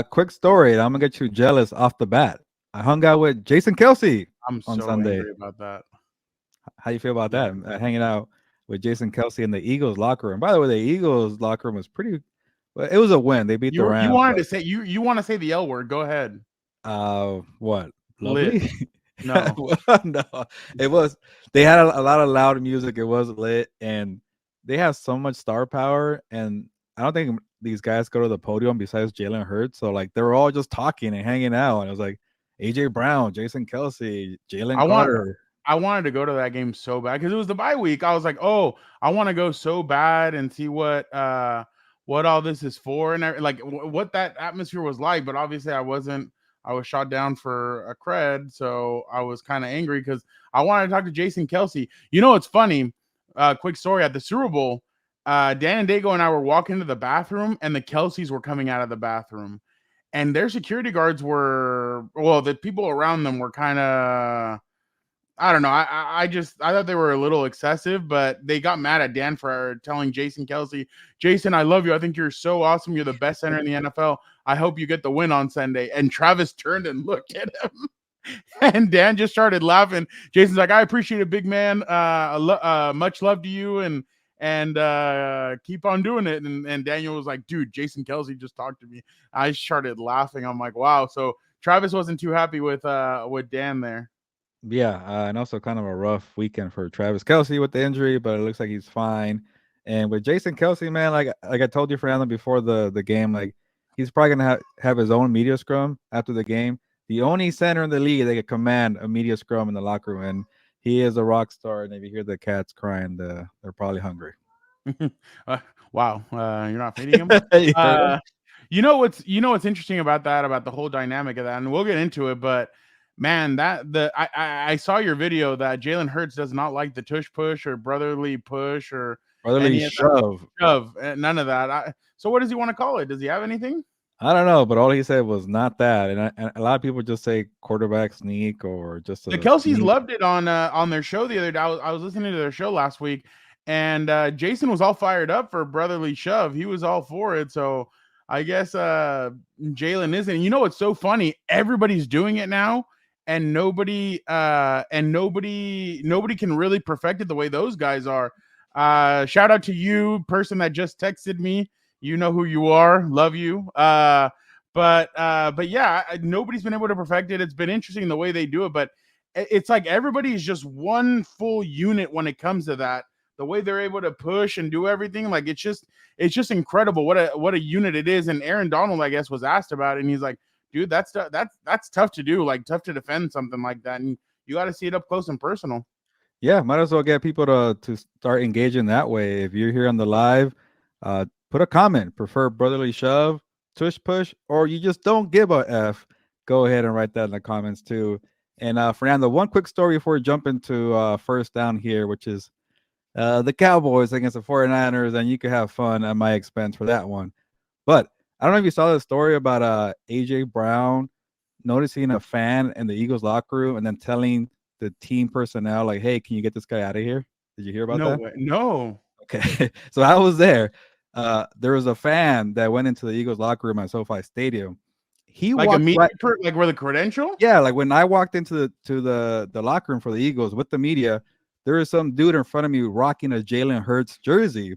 Quick story, and I'm gonna get you jealous off the bat. I hung out with Jason Kelsey I'm on so Sunday. angry about that. How you feel about Yeah. that? Hanging out with Jason Kelsey in the Eagles locker room. By the way, the Eagles locker room was pretty. Well, it was a win. They beat the You Rams, wanted but to say you want to say the L word? Go ahead. what? Lit. Lovely? No. No, it was. They had a lot of loud music. It was lit, and they have so much star power. And I don't think these guys go to the podium besides Jalen Hurts. So like they were all just talking and hanging out, and it was like AJ Brown, Jason Kelsey, I Jalen want Carter. I wanted to go to that game so bad because it was the bye week. I was like, oh, I want to go so bad and see what all this is for and like what that atmosphere was like. But obviously, I wasn't. I was shot down for a cred, so I was kind of angry because I wanted to talk to Jason Kelsey. You know, it's funny. Quick story at the Super Bowl. Dan and Dago and I were walking to the bathroom, and the Kelseys were coming out of the bathroom, and their security guards were the people around them were kind of I don't know. I thought they were a little excessive, but they got mad at Dan for telling Jason Kelsey, Jason, I love you. I think you're so awesome. You're the best center in the NFL. I hope you get the win on Sunday. And Travis turned and looked at him. And Dan just started laughing. Jason's like, I appreciate it, big man. Much love to you and keep on doing it. And Daniel was like, dude, Jason Kelsey just talked to me. I started laughing. I'm like, wow. So Travis wasn't too happy with Dan there. Yeah, and also kind of a rough weekend for Travis Kelsey with the injury, but it looks like he's fine. And with Jason Kelsey, man, like I told you, Fernando, before the game, like he's probably gonna have his own media scrum after the game. The only center in the league that can command a media scrum in the locker room, and he is a rock star. And if you hear the cats crying, they're probably hungry. uh, wow, you're not feeding him. You heard him? Uh, what's interesting about that about the whole dynamic of that, and we'll get into it. But man, I saw your video that Jalen Hurts does not like the tush push or brotherly push or Brotherly any of that shove. shove. None of that. So what does he want to call it? Does he have anything? I don't know, but all he said was not that, and a lot of people just say quarterback sneak or just The a Kelseys sneak. loved it on their show the other day. I was listening to their show last week, and Jason was all fired up for brotherly shove. He was all for it. So I guess Jalen isn't. You know what's so funny? Everybody's doing it now, and nobody can really perfect it the way those guys are. Shout out to you, person that just texted me. You know who you are. Love you. But yeah, nobody's been able to perfect it. It's been interesting the way they do it, but it's like everybody is just one full unit when it comes to that. The way they're able to push and do everything, like it's just incredible what a unit it is. And Aaron Donald, I guess, was asked about it, and he's like, dude, that's tough to do, like tough to defend something like that, and you got to see it up close and personal. Yeah, might as well get people to start engaging that way. If you're here on the live, put a comment. Prefer brotherly shove, tush push, or you just don't give a f. Go ahead and write that in the comments too. And Fernando, one quick story before we jump into first down here, which is the Cowboys against the 49ers, and you could have fun at my expense for that one. But I don't know if you saw the story about AJ Brown noticing a fan in the Eagles locker room and then telling the team personnel like, "Hey, can you get this guy out of here?" Did you hear about No that? way, no. Okay, so I was there. There was a fan that went into the Eagles locker room at SoFi Stadium. He Like a walked media, right, like with a credential. yeah, like when I walked into the locker room for the Eagles with the media, there was some dude in front of me rocking a Jalen Hurts jersey.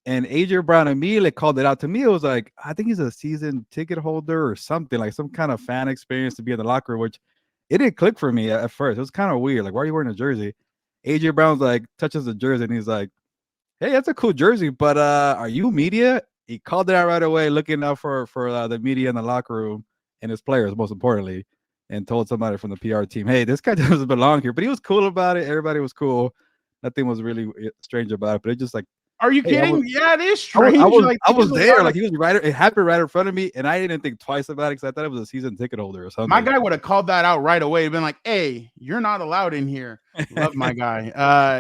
And AJ Brown immediately called it out to me. It was like, I think he's a season ticket holder or something, like some kind of fan experience to be in the locker room, which it didn't click for me at first. It was kind of weird. Like, why are you wearing a jersey? AJ Brown's like, touches the jersey and he's like, hey, that's a cool jersey, but are you media? He called it out right away, looking out for the media in the locker room and his players, most importantly, and told somebody from the PR team, hey, this guy doesn't belong here. But he was cool about it. Everybody was cool. Nothing was really strange about it. But it just like, Are you hey, kidding? Yeah, it is I was I strange. was Like I they was just there, allowed like, he was right it happened right in front of me, and I didn't think twice about it because I thought it was a season ticket holder or My something. guy would have called that out right away. Been like, "Hey, you're not allowed in here." Love my guy.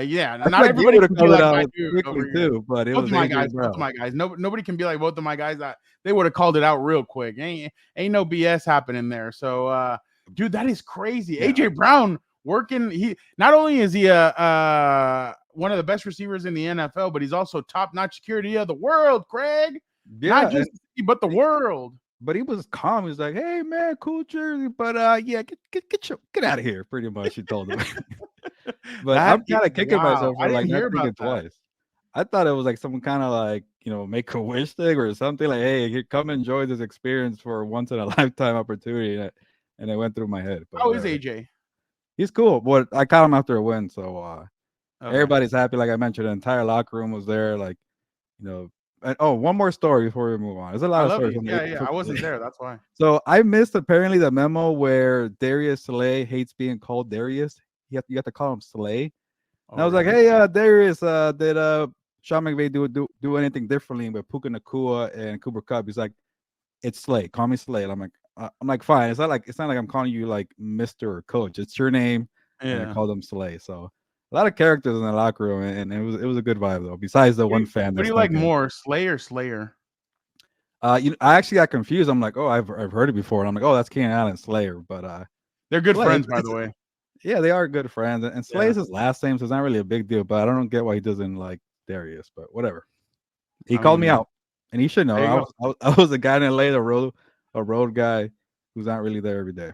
Yeah, I feel not like you everybody would have can be called it like my out dude quickly over here. too, but it Both was of my AJ guys, both of Brown. my guys. Nobody can be like both of my guys. That they would have called it out real quick. Ain't no BS happening there. So, dude, that is crazy. Yeah. AJ Brown working. He not only is he a one of the best receivers in the NFL, but he's also top notch security of the world. Craig, not Yeah, just but the world. but he was calm. He was like, "Hey man, cool jersey, but yeah, get out of here." Pretty much, he told him. But That I'm is kind of kicking wow. myself I for like didn't not hear about thinking that. twice. I thought it was like some kind of like make a wish thing or something like, "Hey, come enjoy this experience for a once in a lifetime opportunity," and it went through my head. But How is whatever. AJ? He's cool. But I caught him after a win, so Okay. everybody's happy. Like I mentioned, the entire locker room was there. Like you know. And, oh, one more story before we move on. There's a I lot of love stories you. from Yeah, the yeah. from, I wasn't there. That's why. so I missed apparently the memo where Darius Slay hates being called Darius. You have to call him Slay. Oh, And I was like, really? hey, Darius, did Sean McVay do anything differently with Puka Nakua and Cooper Cup? He's like, it's Slay. Call me Slay. And I'm like, fine. It's not like I'm calling you like Mister or Coach. It's your name, and I Yeah. called him Slay. So a lot of characters in the locker room, and it was a good vibe though. Besides the one fan What that do you like snuck in. more, Slay or Slayer? I actually got confused. I'm like, oh, I've heard it before, and I'm like, oh, that's Keenan Allen Slayer, but They're good Slay, friends, by the way. yeah, they are good friends, and Slay Yeah. is his last name, so it's not really a big deal. But I don't get why he doesn't like Darius, but whatever. He I called me mean, out, and he should know. there you I go. was I was, I was a guy in LA, a road guy who's not really there every day.